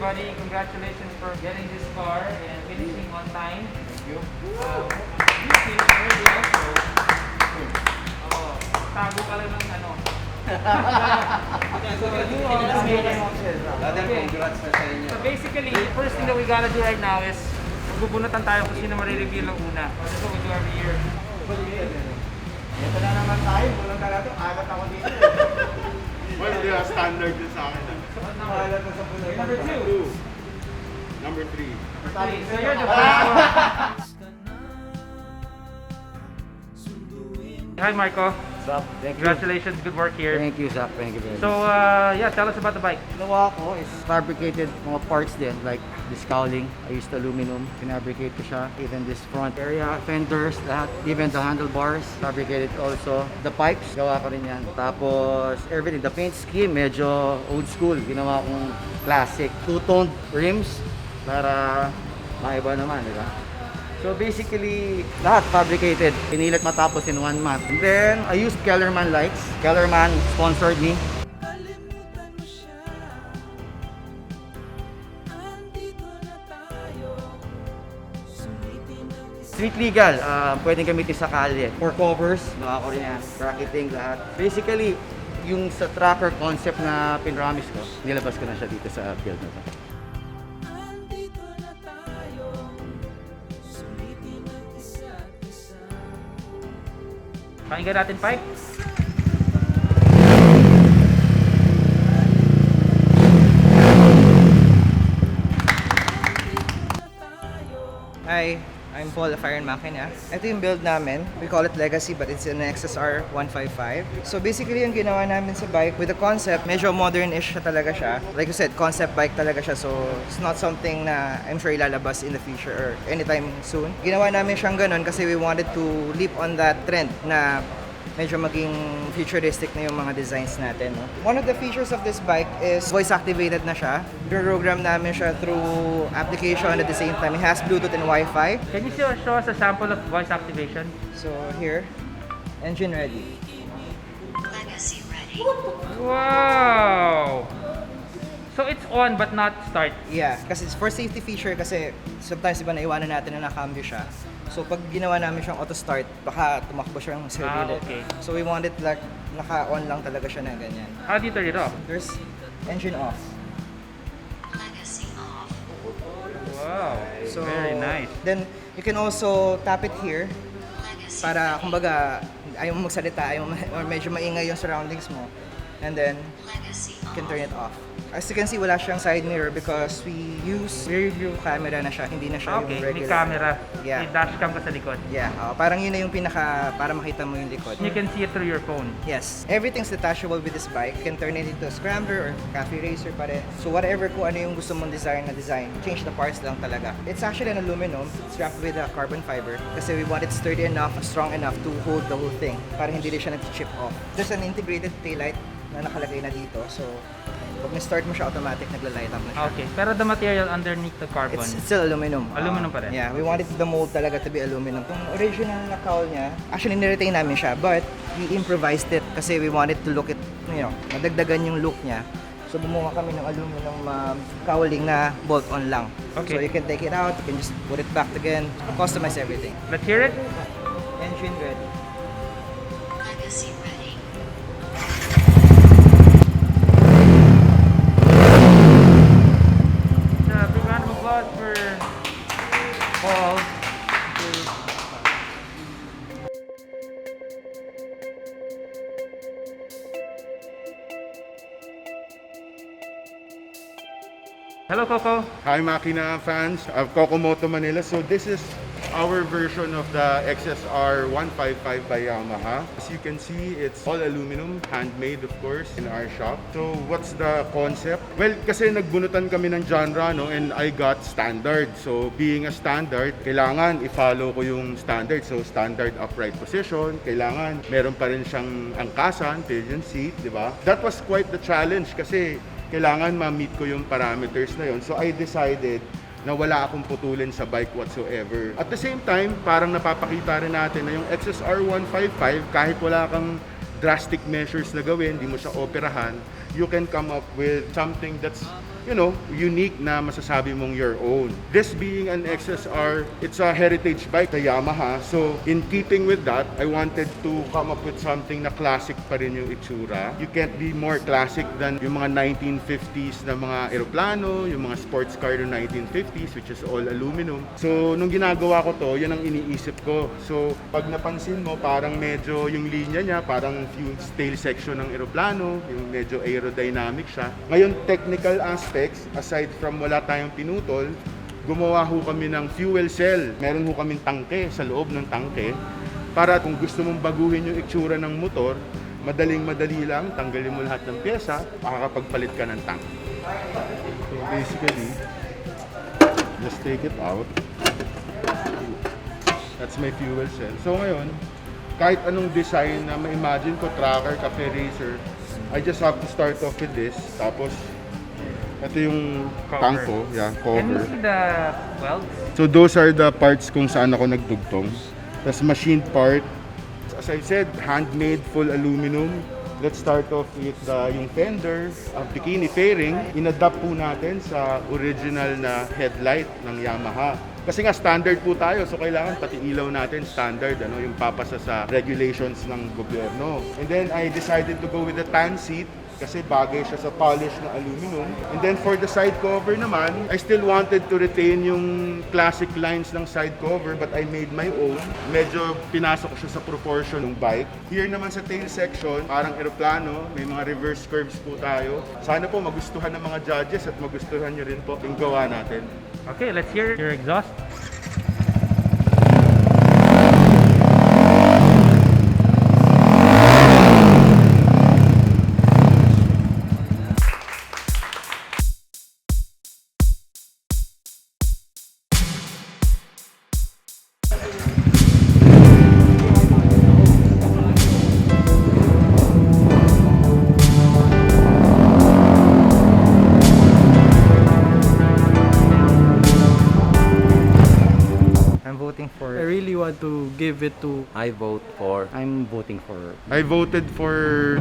buddy. Congratulations for getting this car and finishing on time. Thank you. You feel very also. Tago ka lang ng ano. Congrats sa inyo. So basically, the first thing that we gotta do right now is magbubunutan tayo kung sino marireveal ng una. This is what we do every year. Ito na naman tayo. Walang talaga. Agat ako dito. Well, yeah, standard din sa akin. Agat na sa puno. Number 2. Number 3. So you're the first one. Hi Marco. What's up? Thank you. Congratulations, good work here. Thank you, Zach. Thank you very much. So yeah, tell us about the bike. Ginawa ko is fabricated mga parts din, like this cowling. I used aluminum. Pinabricate ko siya. Even this front area, fenders, lahat. Even the handlebars, fabricated also. The pipes, gawa ko rin yan. Tapos everything. The paint scheme, medyo old school. Ginawa kong classic. Two-toned rims para maiba naman, di ba? So basically, lahat fabricated. Pinilit matapos in 1 month. And then, I used Kellerman lights. Kellerman sponsored me. Street legal, pwedeng gamitin sa kalye. For covers, mga ko rin yan. Bracketing, lahat. Basically, yung sa tracker concept na pinramis ko, nilabas ko na siya dito sa build na to. Pakinggan natin, Pai. Hi, I'm Paul, a Fire and Makina. Ito yung build namin. We call it Legacy, but it's an XSR155. So basically, yung ginawa namin sa bike, with the concept, medyo modern-ish siya talaga siya. Like you said, concept bike talaga siya. So it's not something na I'm sure ilalabas in the future or anytime soon. Ginawa namin siyang ganun kasi we wanted to leap on that trend na medyo maging futuristic na yung mga designs natin. No? One of the features of this bike is voice-activated na siya. Program namin siya through application at the same time. It has Bluetooth and Wi-Fi. Can you show us a sample of voice activation? So here, engine ready. Legacy ready. Wow! So it's on but not start. Yeah, kasi it's for safety feature kasi sometimes iba naiwanan natin na nakambyo siya. So pag ginawa namin siyang auto start, baka tumakbo siya ng sarili. Okay. So we want it like naka-on lang talaga siya na ganyan. How do you turn it off? There's engine off. Legacy off. Wow, So very nice. Then you can also tap it here Legacy para kumbaga ayaw mo magsalita, or medyo maingay yung surroundings mo. And then Legacy you can off. turn it off. As you can see, wala siyang side mirror because we use rear view camera na siya, hindi na siya Okay, yung may regular. camera. Yeah. May dashcam ka sa likod. Yeah, parang yun na yung pinaka, para makita mo yung likod. You can see it through your phone. Yes, everything's detachable with this bike. You can turn it into a scrambler or cafe racer pare. So whatever kung ano yung gusto mong design, change the parts lang talaga. It's actually an aluminum. It's wrapped with a carbon fiber kasi we want it sturdy enough, strong enough to hold the whole thing para hindi rin siya nag-chip off. There's an integrated taillight na nakalagay na dito. So pag na-start mo siya, automatic nagla-light up na siya. Okay, pero the material underneath the carbon. It's still aluminum. Aluminum pa rin? Yeah, we wanted the mold talaga to be aluminum. Yung original na cowl niya, actually niretain namin siya, but we improvised it kasi we wanted to look it, madagdagan yung look niya. So bumuha kami ng aluminum cowling na bolt-on lang. Okay. So you can take it out, you can just put it back again, customize everything. Let's hear it. Engine ready. Legacy ready. Big round of applause for Paul. Hello, Coco. Hi Makina fans of Kokomoto Manila. So this is our version of the XSR155 by Yamaha. As you can see, it's all aluminum, handmade of course, in our shop. So what's the concept? Well, kasi nagbunutan kami ng genre, no, and I got standard. So being a standard, kailangan i-follow ko yung standard. So standard upright position, kailangan meron pa rin siyang angkasan, pigeon seat, di ba? That was quite the challenge kasi kailangan ma-meet ko yung parameters na yun. So I decided na wala akong putulin sa bike whatsoever. At the same time, parang napapakita rin natin na yung XSR155, kahit wala kang drastic measures na gawin, di mo siya operahan, you can come up with something that's, you know, unique na masasabi mong your own. This being an XSR, it's a heritage bike, the Yamaha. So in keeping with that, I wanted to come up with something na classic pa rin yung itsura. You can't be more classic than yung mga 1950s na mga eroplano, yung mga sports car ng 1950s, which is all aluminum. So nung ginagawa ko to, yan ang iniisip ko. So pag napansin mo, parang medyo yung linya niya, parang yung tail section ng eroplano, yung medyo aerodynamic siya. Ngayon, technical aspect, aside from wala tayong pinutol, gumawa ho kami ng fuel cell. Meron ho kaming tangke sa loob ng tangke para kung gusto mong baguhin yung itsura ng motor, madaling-madali lang, tanggalin mo lahat ng pyesa, makakapagpalit ka ng tank. So basically, just take it out. That's my fuel cell. So ngayon, kahit anong design na ma-imagine ko, tracker, cafe racer, I just have to start off with this. Tapos, ito yung tank ko, yeah, Can you cover. see the welds? So those are the parts kung saan ako nagdugtong. Tapos machined part. As I said, handmade, full aluminum. Let's start off with yung fender, bikini fairing. In-adapt po natin sa original na headlight ng Yamaha. Kasi nga standard po tayo, so kailangan pati ilaw natin standard, ano, yung papasa sa regulations ng gobyerno. And then I decided to go with the tan seat kasi bagay siya sa polish na aluminum. And then for the side cover naman, I still wanted to retain yung classic lines ng side cover but I made my own. Medyo pinasok ko siya sa proportion ng bike. Here naman sa tail section, parang eroplano, may mga reverse curves po tayo. Sana po magustuhan ng mga judges at magustuhan nyo rin po yung gawa natin. Okay, let's hear your exhaust. I'm voting for... I really want to give it to I vote for. I'm voting for. I voted for